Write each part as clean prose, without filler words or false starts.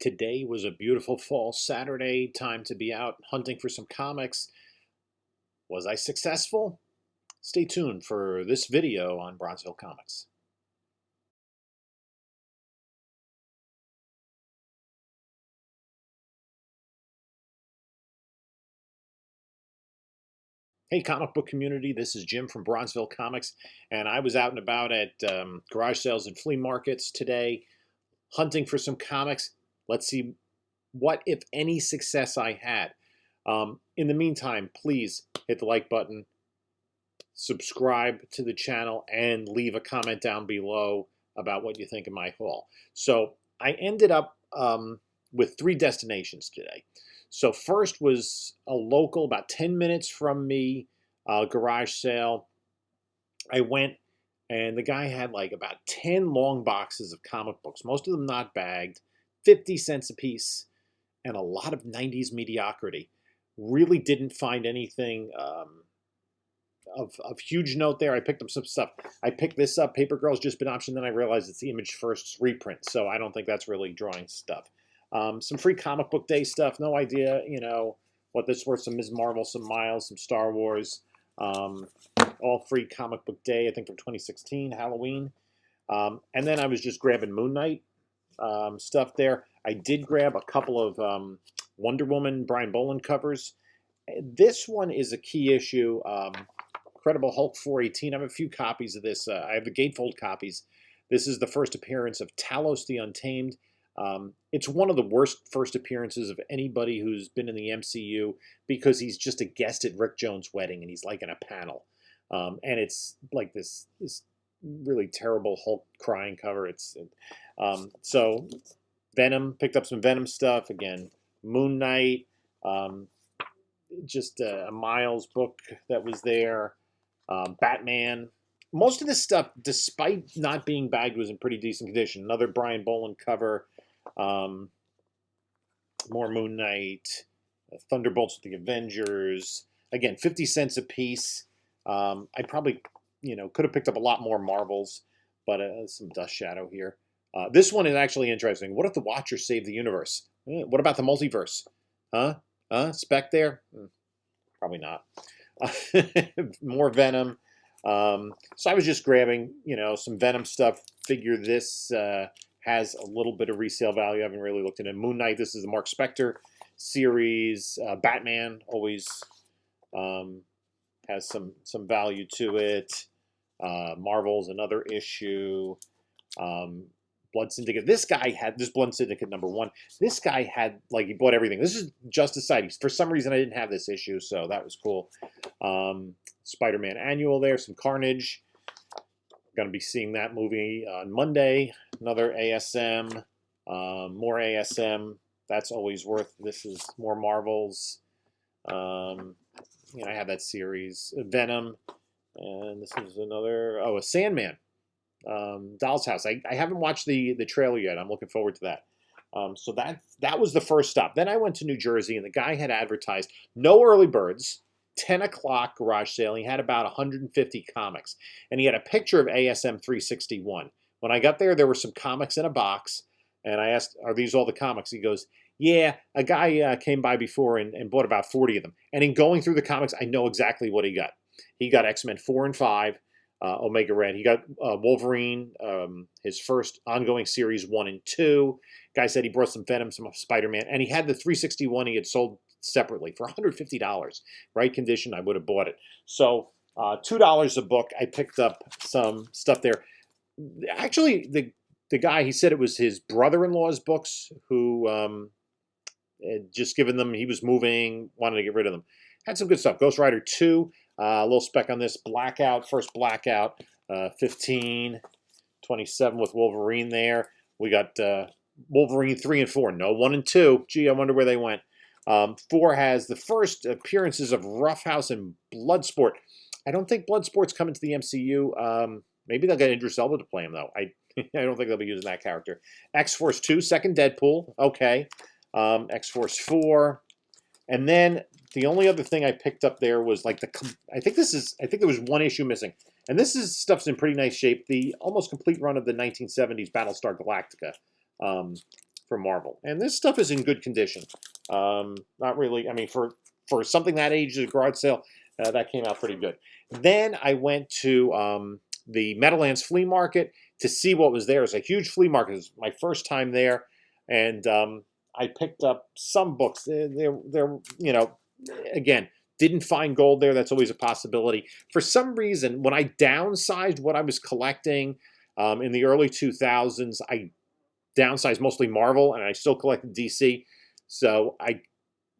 Today was a beautiful fall Saturday, time to be out hunting for some comics. Was I successful? Stay tuned for this video on Bronzeville Comics. Hey comic book community, this is Jim from Bronzeville Comics, and I was out and about at garage sales and flea markets today hunting for some comics. Let's see what, if any, success I had. In the meantime, please hit the like button, subscribe to the channel, and leave a comment down below about what you think of my haul. So I ended up with 3 destinations today. So first was a local, about 10 minutes from me, garage sale. I went and the guy had like about 10 long boxes of comic books, most of them not bagged, 50 cents a piece, and a lot of 90s mediocrity. Really didn't find anything of huge note there. I picked up some stuff. I picked this up, Paper Girl's just been optioned, then I realized it's the Image First reprint, so I don't think that's really drawing stuff. Some free comic book day stuff, no idea, what this worth. Some Ms. Marvel, some Miles, some Star Wars, all free comic book day, I think from 2016, Halloween. And then I was just grabbing Moon Knight stuff there. I did grab a couple of Wonder Woman Brian Boland covers. This one is a key issue. Incredible Hulk 418. I have a few copies of this. I have the gatefold copies. This is the first appearance of Talos the Untamed. It's one of the worst first appearances of anybody who's been in the MCU because he's just a guest at Rick Jones' wedding and he's like in a panel. And it's like this really terrible Hulk crying cover. So Venom, picked up some Venom stuff. Again, Moon Knight, just a Miles book that was there. Batman. Most of this stuff, despite not being bagged, was in pretty decent condition. Another Brian Boland cover. More Moon Knight. Thunderbolts with the Avengers. Again, 50 cents a piece. I probably, could have picked up a lot more Marvels, but some Dust Shadow here. This one is actually interesting. What if the Watcher saved the universe? What about the multiverse? Huh? Spec there? Probably not. More Venom. So I was just grabbing, some Venom stuff. Figure this has a little bit of resale value. I haven't really looked at it. Moon Knight, this is the Mark Spector series. Batman always has some value to it. Marvel's another issue. Blood Syndicate. This Blood Syndicate #1. This guy had, he bought everything. This is Justice Society. For some reason, I didn't have this issue, so that was cool. Spider-Man Annual there, some Carnage. Going to be seeing that movie on Monday. Another ASM. More ASM. That's always worth. This is more Marvels. I have that series. Venom. And this is another, a Sandman. Doll's House. I haven't watched the trailer yet. I'm looking forward to that. So that was the first stop. Then I went to New Jersey, and the guy had advertised no early birds, 10 o'clock garage sale. He had about 150 comics, and he had a picture of ASM 361. When I got there were some comics in a box, and I asked, "Are these all the comics?" He goes, "Yeah, a guy came by before and bought about 40 of them." And in going through the comics, I know exactly what he got. He got X-Men 4 and 5. Omega Red. He got Wolverine, his first ongoing series 1 and 2. Guy said he brought some Venom, some Spider-Man, and he had the 361 he had sold separately for $150. Right condition, I would have bought it. So $2 a book. I picked up some stuff there. Actually, the guy, he said it was his brother-in-law's books who had just given them, he was moving, wanted to get rid of them. Had some good stuff. Ghost Rider 2. A little spec on this. Blackout, first Blackout, 15, 27 with Wolverine there. We got Wolverine 3 and 4. No 1 and 2. Gee, I wonder where they went. 4 has the first appearances of Roughhouse and Bloodsport. I don't think Bloodsport's coming to the MCU. Maybe they'll get Idris Elba to play him, though. I don't think they'll be using that character. X-Force 2, second Deadpool. Okay. X-Force 4. And then the only other thing I picked up there was I think there was one issue missing. And this stuff's in pretty nice shape. The almost complete run of the 1970s Battlestar Galactica. from Marvel. And this stuff is in good condition. Not really, I mean, for something that age, a garage sale, that came out pretty good. Then I went to the Meadowlands Flea Market to see what was there. It was a huge flea market. It was my first time there. And I picked up some books. They're, you know, again, didn't find gold there. That's always a possibility. For some reason, when I downsized what I was collecting in the early 2000s, I downsized mostly Marvel, and I still collected DC. So I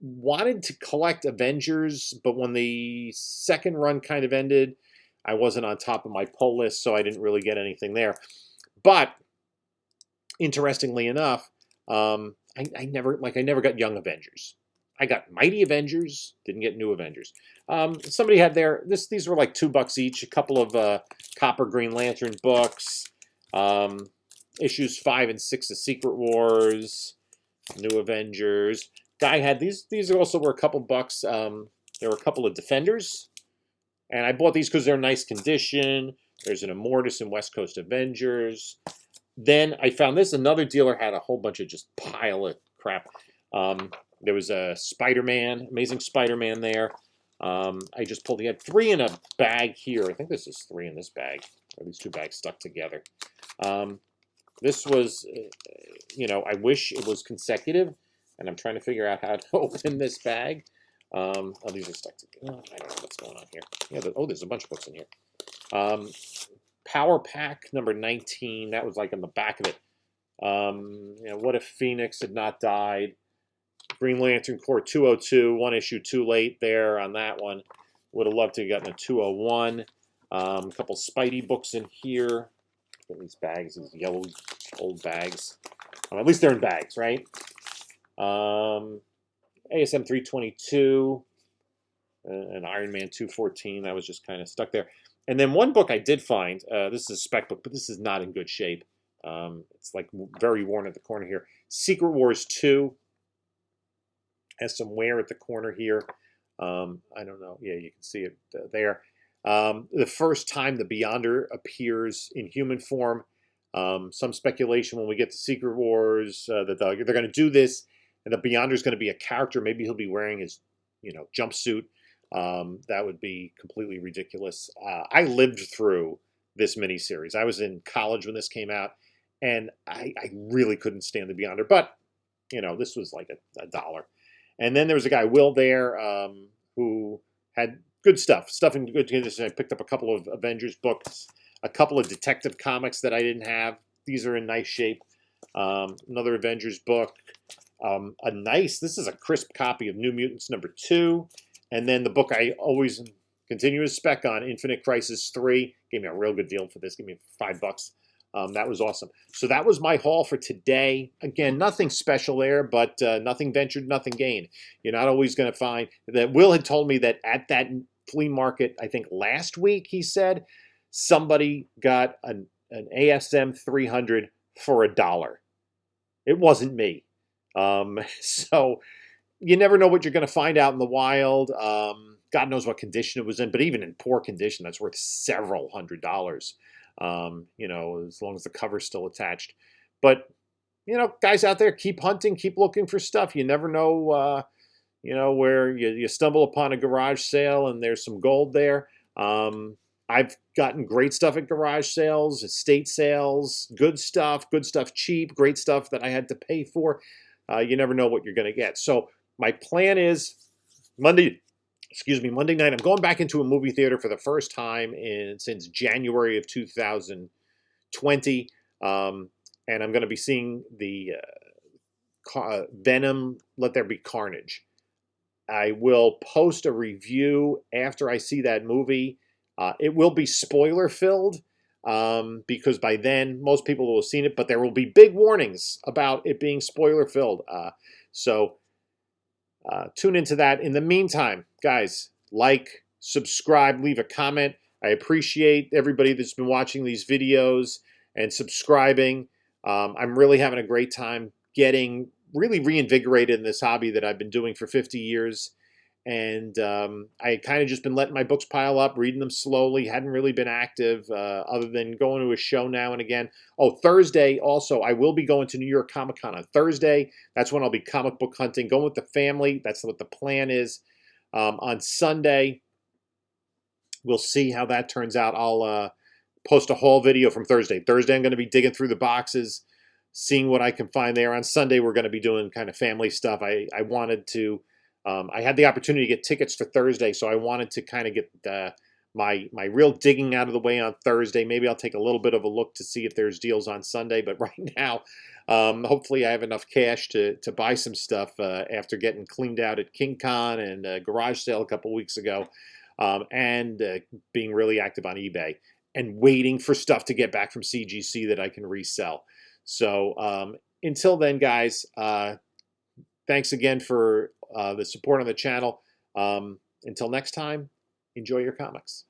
wanted to collect Avengers, but when the second run kind of ended, I wasn't on top of my pull list, so I didn't really get anything there. But interestingly enough, I never got Young Avengers. I got Mighty Avengers, didn't get New Avengers. Somebody had these were like $2 each, a couple of Copper Green Lantern books, issues 5 and 6 of Secret Wars, New Avengers. Guy had these also were a couple bucks. There were a couple of Defenders, and I bought these because they're in nice condition. There's an Immortus and West Coast Avengers. Then I found this. Another dealer had a whole bunch of just pile of crap. There was a Spider-Man, Amazing Spider-Man there. I just pulled, he had 3 in a bag here. I think this is 3 in this bag. Or these 2 bags stuck together. This was, you know, I wish it was consecutive. And I'm trying to figure out how to open this bag. Oh, these are stuck together. I don't know what's going on here. Yeah, there's a bunch of books in here. Power Pack number 19. That was like on the back of it. You know, What If Phoenix Had Not Died? Green Lantern Corps 202. One issue too late there on that one. Would have loved to have gotten a 201. A couple Spidey books in here. Look at these bags, these yellow old bags. At least they're in bags, right? ASM 322. And Iron Man 214. That was just kind of stuck there. And then one book I did find, this is a spec book, but this is not in good shape. It's like very worn at the corner here. Secret Wars 2 has some wear at the corner here. I don't know. Yeah, you can see it there. The first time the Beyonder appears in human form. Some speculation when we get to Secret Wars that they're going to do this, and the Beyonder is going to be a character. Maybe he'll be wearing his, you know, jumpsuit. That would be completely ridiculous. I lived through this miniseries. I was in college when this came out, and I really couldn't stand the Beyonder. But, you know, this was like a dollar. And then there was a guy, Will, there, who had good stuff in good condition. I picked up a couple of Avengers books, a couple of Detective Comics that I didn't have. These are in nice shape. Another Avengers book. This is a crisp copy of New Mutants number 2. And then the book I always continue to spec on, Infinite Crisis 3. Gave me a real good deal for this. Gave me $5. That was awesome. So that was my haul for today. Again, nothing special there, but nothing ventured, nothing gained. You're not always going to find that. Will had told me that at that flea market, I think last week, he said, somebody got an ASM 300 for $1. It wasn't me. So you never know what you're going to find out in the wild. God knows what condition it was in, but even in poor condition, that's worth several $100s. You know, as long as the cover's still attached. But, you know, guys out there, keep hunting, keep looking for stuff. You never know, you know, where you stumble upon a garage sale and there's some gold there. I've gotten great stuff at garage sales, estate sales, good stuff cheap, great stuff that I had to pay for. You never know what you're going to get. So my plan is Monday night, I'm going back into a movie theater for the first time since January of 2020. And I'm going to be seeing the Venom, Let There Be Carnage. I will post a review after I see that movie. It will be spoiler-filled because by then most people will have seen it, but there will be big warnings about it being spoiler-filled. So tune into that. In the meantime, guys, like, subscribe, leave a comment. I appreciate everybody that's been watching these videos and subscribing. I'm really having a great time getting really reinvigorated in this hobby that I've been doing for 50 years. And I kind of just been letting my books pile up, reading them slowly. Hadn't really been active other than going to a show now and again. Oh, Thursday also, I will be going to New York Comic Con on Thursday. That's when I'll be comic book hunting, going with the family. That's what the plan is. On Sunday, we'll see how that turns out. I'll post a haul video from Thursday. Thursday, I'm going to be digging through the boxes, seeing what I can find there. On Sunday, we're going to be doing kind of family stuff. I wanted to, I had the opportunity to get tickets for Thursday, so I wanted to kind of get my real digging out of the way on Thursday. Maybe I'll take a little bit of a look to see if there's deals on Sunday, but right now, hopefully I have enough cash to buy some stuff after getting cleaned out at King Con and garage sale a couple weeks ago, and being really active on eBay and waiting for stuff to get back from CGC that I can resell. So until then, guys, thanks again for the support on the channel. Until next time, enjoy your comics.